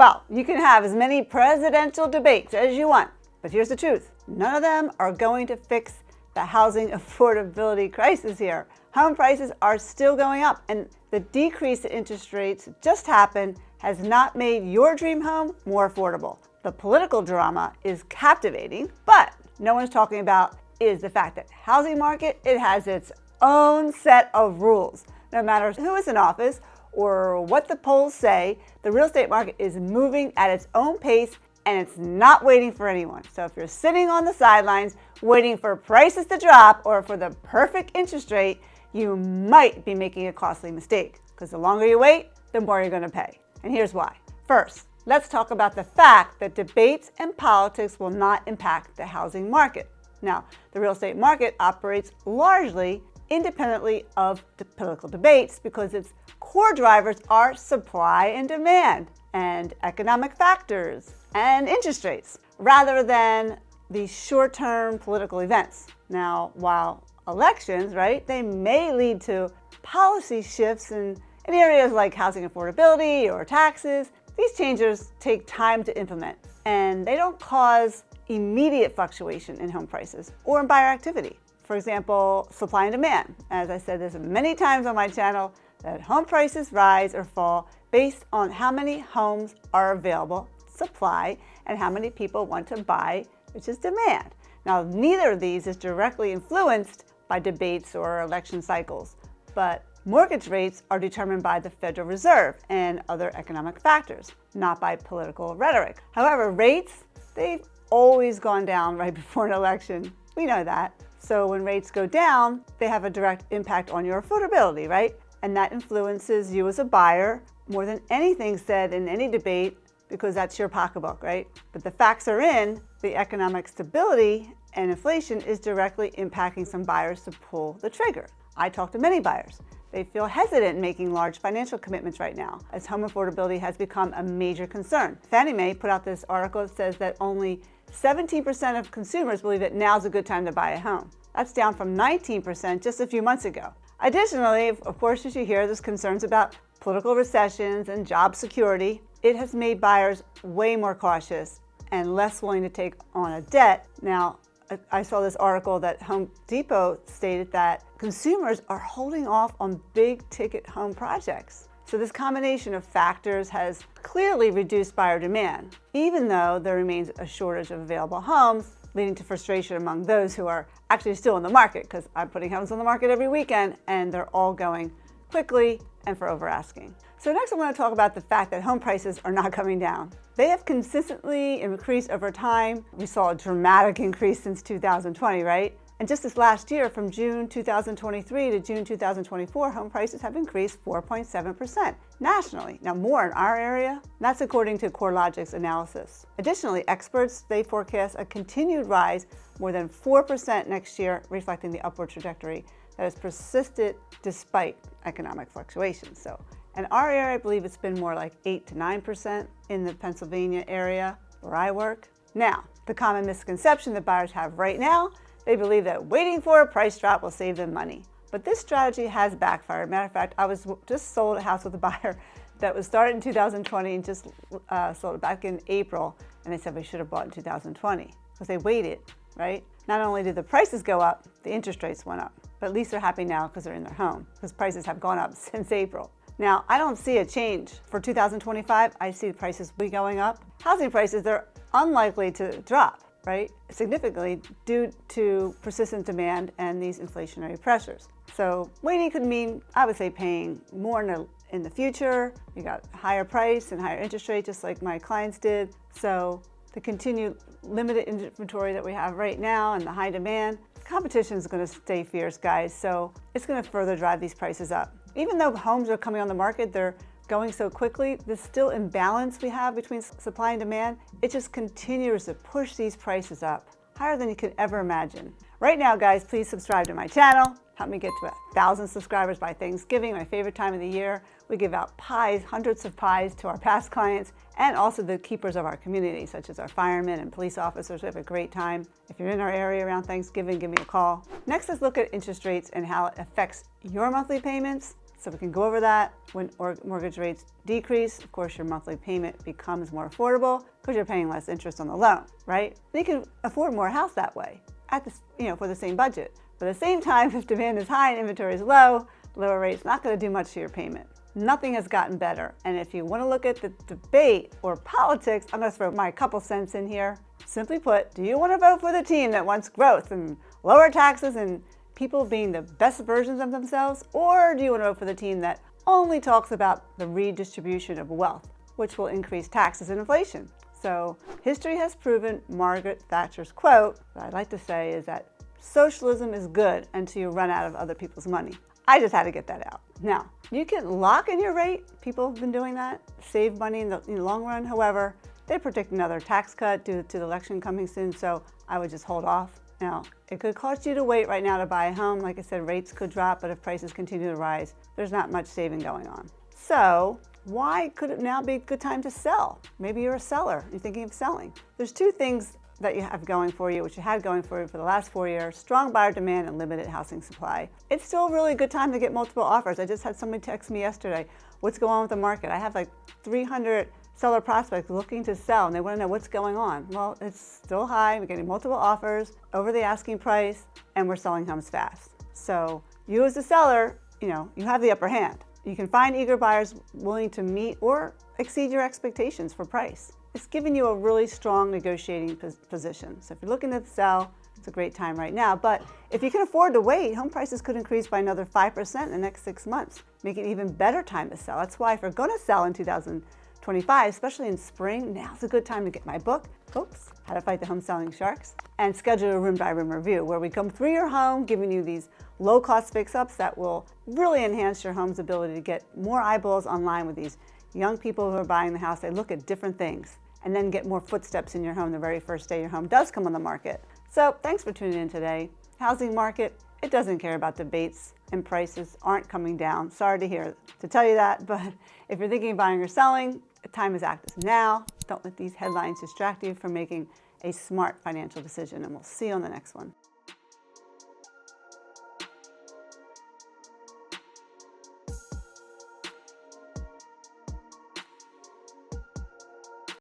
Well, you can have as many presidential debates as you want, but here's the truth. None of them are going to fix the housing affordability crisis here. Home prices are still going up, and the decrease in interest rates just happened has not made your dream home more affordable. The political drama is captivating, but no one's talking about is the fact that housing market, it has its own set of rules. No matter who is in office or what the polls say, the real estate market is moving at its own pace and it's not waiting for anyone. So if you're sitting on the sidelines waiting for prices to drop or for the perfect interest rate, you might be making a costly mistake, because the longer you wait, the more you're going to pay. And here's why. First, let's talk about the fact that debates and politics will not impact the housing market. Now, the real estate market operates largely independently of the political debates because its core drivers are supply and demand and economic factors and interest rates, rather than these short-term political events. Now, while elections, right, they may lead to policy shifts in areas like housing affordability or taxes, these changes take time to implement, and they don't cause immediate fluctuation in home prices or in buyer activity. For example, supply and demand. As I said this many times on my channel, that home prices rise or fall based on how many homes are available, supply, and how many people want to buy, which is demand. Now, neither of these is directly influenced by debates or election cycles, but mortgage rates are determined by the Federal Reserve and other economic factors, not by political rhetoric. However, rates, they've always gone down right before an election. We know that. So when rates go down, they have a direct impact on your affordability, right? And that influences you as a buyer more than anything said in any debate, because that's your pocketbook, right? But the facts are in, the economic stability and inflation is directly impacting some buyers to pull the trigger. I talk to many buyers. They feel hesitant in making large financial commitments right now, as home affordability has become a major concern. Fannie Mae put out this article that says that only 17% of consumers believe that now's a good time to buy a home. That's down from 19% just a few months ago. Additionally, of course, as you hear, there's concerns about political recessions and job security. It has made buyers way more cautious and less willing to take on a debt. Now, I saw this article that Home Depot stated that consumers are holding off on big ticket home projects. So this combination of factors has clearly reduced buyer demand, even though there remains a shortage of available homes, leading to frustration among those who are actually still in the market, because I'm putting homes on the market every weekend and they're all going quickly and for over asking. So next I want to talk about the fact that home prices are not coming down. They have consistently increased over time. We saw a dramatic increase since 2020, right? And just this last year, from June 2023 to June 2024, home prices have increased 4.7% nationally. Now, more in our area, that's according to CoreLogic's analysis. Additionally, experts, they forecast a continued rise more than 4% next year, reflecting the upward trajectory that has persisted despite economic fluctuations. So in our area, I believe it's been more like 8 to 9% in the Pennsylvania area where I work. Now, the common misconception that buyers have right now, they believe that waiting for a price drop will save them money. But this strategy has backfired. Matter of fact, I was just sold a house with a buyer that was started in 2020 and just sold it back in April. And they said we should have bought in 2020 because they waited, right? Not only did the prices go up, the interest rates went up. But at least they're happy now because they're in their home, because prices have gone up since April. Now, I don't see a change. For 2025, I see the prices be going up. Housing prices, they're unlikely to drop, right, significantly due to persistent demand and these inflationary pressures. So waiting could mean, I would say, paying more in the future. You got higher price and higher interest rate, just like my clients did. So the continued limited inventory that we have right now and the high demand, competition is going to stay fierce, guys. So it's going to further drive these prices up. Even though homes are coming on the market, they're going so quickly, the still imbalance we have between supply and demand, it just continues to push these prices up higher than you could ever imagine. Right now, guys, please subscribe to my channel. Help me get to 1,000 subscribers by Thanksgiving, my favorite time of the year. We give out pies, hundreds of pies to our past clients and also the keepers of our community, such as our firemen and police officers. We have a great time. If you're in our area around Thanksgiving, give me a call. Next, let's look at interest rates and how it affects your monthly payments. So we can go over that. When mortgage rates decrease, of course, your monthly payment becomes more affordable because you're paying less interest on the loan, right? And you can afford more house that way at the, for the same budget. But at the same time, if demand is high and inventory is low, lower rates not going to do much to your payment. Nothing has gotten better. And if you want to look at the debate or politics, I'm going to throw my couple cents in here. Simply put, do you want to vote for the team that wants growth and lower taxes and people being the best versions of themselves? Or do you want to vote for the team that only talks about the redistribution of wealth, which will increase taxes and inflation? So history has proven Margaret Thatcher's quote, that I'd like to say, is that socialism is good until you run out of other people's money. I just had to get that out. Now, you can lock in your rate. People have been doing that, save money in the long run. However, they predict another tax cut due to the election coming soon, so I would just hold off. Now, it could cost you to wait right now to buy a home. Like I said, rates could drop, but if prices continue to rise, there's not much saving going on. So why could it now be a good time to sell? Maybe you're a seller, you're thinking of selling. There's two things that you have going for you, which you had going for you for the last 4 years: strong buyer demand and limited housing supply. It's still a really good time to get multiple offers. I just had somebody text me yesterday, what's going on with the market? I have like 300 seller prospects looking to sell and they want to know what's going on. Well, it's still high. We're getting multiple offers over the asking price and we're selling homes fast. So you as a seller, you have the upper hand. You can find eager buyers willing to meet or exceed your expectations for price. It's giving you a really strong negotiating position. So if you're looking to sell, it's a great time right now. But if you can afford to wait, home prices could increase by another 5% in the next 6 months, making it an even better time to sell. That's why if you're going to sell in 2025, especially in spring, now's a good time to get my book, How to Fight the Home Selling Sharks, and schedule a room-by-room review where we come through your home, giving you these low-cost fix-ups that will really enhance your home's ability to get more eyeballs online with these young people who are buying the house. They look at different things and then get more footsteps in your home the very first day your home does come on the market. So thanks for tuning in today. Housing market, it doesn't care about debates and prices aren't coming down. Sorry to tell you that, but if you're thinking of buying or selling, the time is act is now. Don't let these headlines distract you from making a smart financial decision, and we'll see you on the next one.